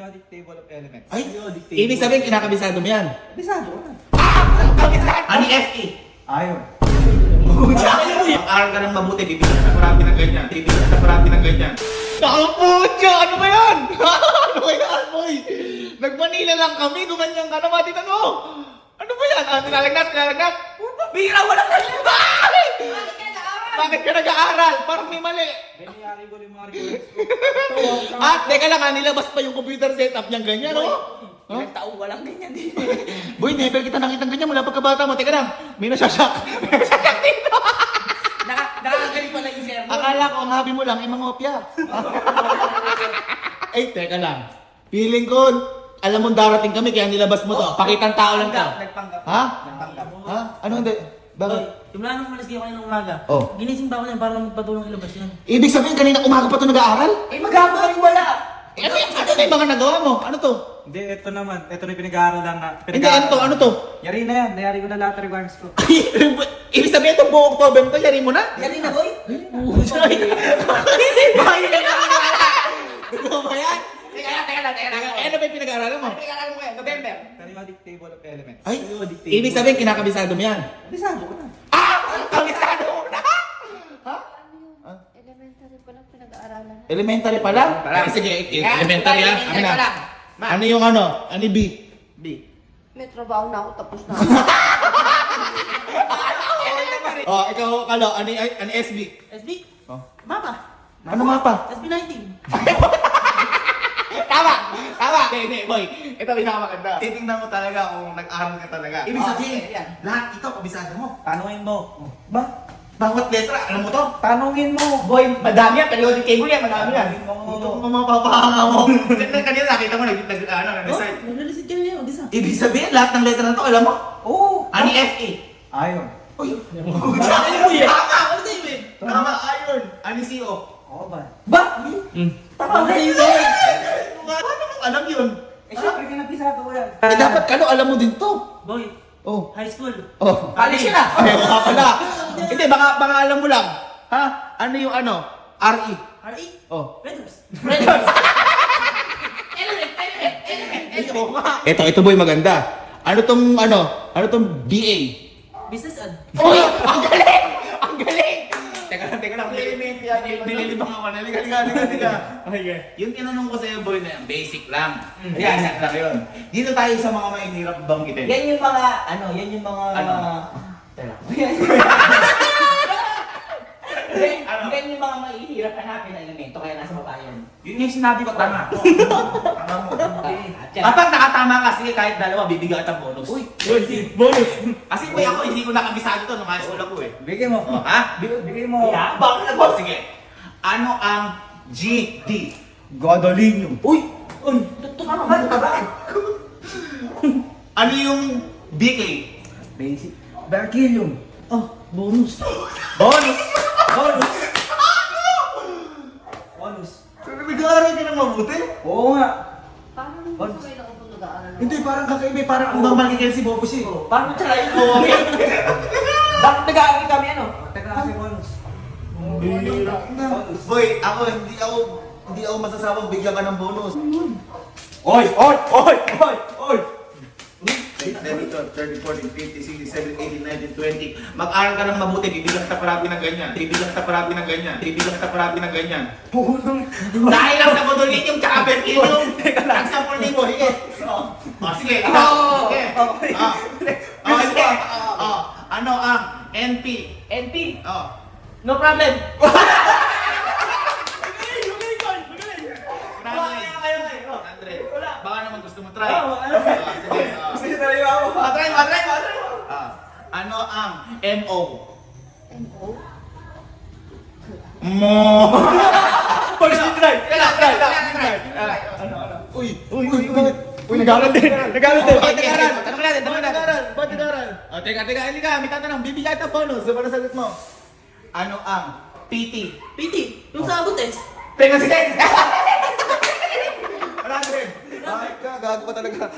Periodic table of elements. Ay, Periodic table. ibig sabihin kinakabisado mo yan. Kabisado ko na. Ani FE. Ayaw. Mag-aral ka ng mabuti, bibigyan ka marami ng ganyan. Bibigyan ka marami ng ganyan. Nakaputya! Ano ba yan? Ano ba yan, boy? Nag-Manila lang kami, gumanyan ka na, matitan mo! Ano ba yan? Nilalagnat? Bira, walang nalilba! Bakit ka nag-aaral? Parang may mali. Ganyan ko yung mga requirements ko. Teka lang, nilabas pa yung computer setup niyang ganyan, oh? Ilang taong walang ganyan din. Boy, never kita nakitang ganyan mula pagkabata mo. Teka lang, may nasasyak. May nasasyak dito. Nakakagaling pala yung sermon. Akala ko ang habi mo lang, imangopya. Ay, teka lang. Feeling ko, alam mo darating kami kaya nilabas mo to. Pakitang tao lang ka. Nagpanggap. Ha? Nagpanggap. Ha? Ano hindi? Bakit? Simula nung malas kayo kanina umaga. Oh. Ginising ba ako yan para magpatulong ilabas yan? Ibig sabihin kanina umaga pa to nag-aaral? Eh magagaling wala! Ano yung mga nagawa mo? Ano to? Hindi, ito naman. Ito na yung pinag-aaralan na. Hindi, ano to? Yari na yan. Nayari ko na lahat ng requirements ko. Ibig sabihin itong buong October to, yari mo na? Yan na boy? Bakit Bakit na wala? Ano ba yan? Teka lang. Ano ba yung pinag-aaralan mo? Pinag-aaral mo yan, November. Periodic table of elements. Ay, Periodic table. ibig sabihin kinakabisado mo yan? Kabisado ko na. Kabisado mo na? Ha? Elementary pa lang pinag-aaralan. Elementary pa lang? Sige, elementary yan. Amin na. Ano yung ano? Ano yung B? B. May trabaho na ako, tapos na. Oh, ikaw, Kalo, ano SB? SB? Oh. Mapa. Ano mapa? SB 19. Tama! Hindi, boy. Ito pinakamaganda. Titingnan mo talaga kung nag-aral ka talaga. Ibig sabihin, yan. lahat ito kabisado mo. Tanungin mo. Ba? Bawat letra, alam mo to? Tanungin mo. Boy, madami yan. Periodic table yan, madami yan. Tanungin mo. Ito kung mapapahanga mo. Kanina nakita mo, nag-decide. Naglalisit ka na yun, mag-isa. Ibig sabihin, lahat ng letra na to, alam mo? Oo. Ani FE. Ayaw. Uy! Ano mo yan? Tama! Ano sa'yo eh? Tama, ayun! Ani CO. Oo ba? Ba? Tama ka yun eh! Paano mo alam yun? Eh, syempre, pinabisado ko yan. Dapat Kalo, alam mo din to. Boy, Oh. high school. Oh. College na! Ay, baka pala. Hindi, baka alam mo lang. Ha? Ano yung ano? RE. RE? Oh. Redders. Ito boy, maganda. Ano tong BA? Business ad. Uy! Ang galing! Ang galing! Teka lang. Nililibang ako. Naliga. Okay. Yung tinanong ko sa'yo, boy, na basic lang. Basic lang yun. Dito tayo sa mga mahihirap banggitin. Yan yung mga, yan yung mga... Ano? Teka. Ano? Yan yung mga mahihirap hanapin na elemento, kaya nasa baba yan. Yun yung sinabi ko, tama. Tama mo. Kapag nakatama ka, sige kahit dalawa, bibigyan kita bonus. Uy! Bonus! Kasi boy ako, hindi ko nakabisado to nung high school ako eh. Bigay mo. Oh, ha? Bigay mo. Yeah, bakit na boss? Sige. Ano ang GD? Gadolinium. Uy! Uy! Totoo ka ba? Ano yung BK? Basic. Berkelium. Oh, bonus. Bonus! Bonus. Nag-aaral ka ng mabuti? Oo nga. Paano naman sa may nakapag nag-aaral? Hindi, parang kakaiba. Parang ang bang si Bobos eh. Paano tsaka yun? Bakit nag-aaral kami ano? Teka kasi bonus. Boy, hindi ako masasabang bigyan ka ng bonus. Oy! 34, 30, 40, 50, 60, 70, 80, 90, 20. Mag-aral ka ng mabuti, bibigyan kita parati ng ganyan. Dahil lang sa Bodolinium tsaka Berkelium. Ang 10,000, sige. Sige, ikaw. Sige. Sige. Ano ang NP? NP? Oh. No problem. Baka naman gusto mo try. Sige. Gusto niyo talaga ako. Try mo. Ano ang MO? MO? Mo. First try. Uy, nagalan din. Bakit nag-aaral? Tanong natin. Ba't nag-aaral? Teka, halika, may tatanong. Bibigyan kita bonus. Ano sagot mo? Ano ang PT? PT, yung sa abutes. Teka, sige! 100! Ay ka, gago pa talaga.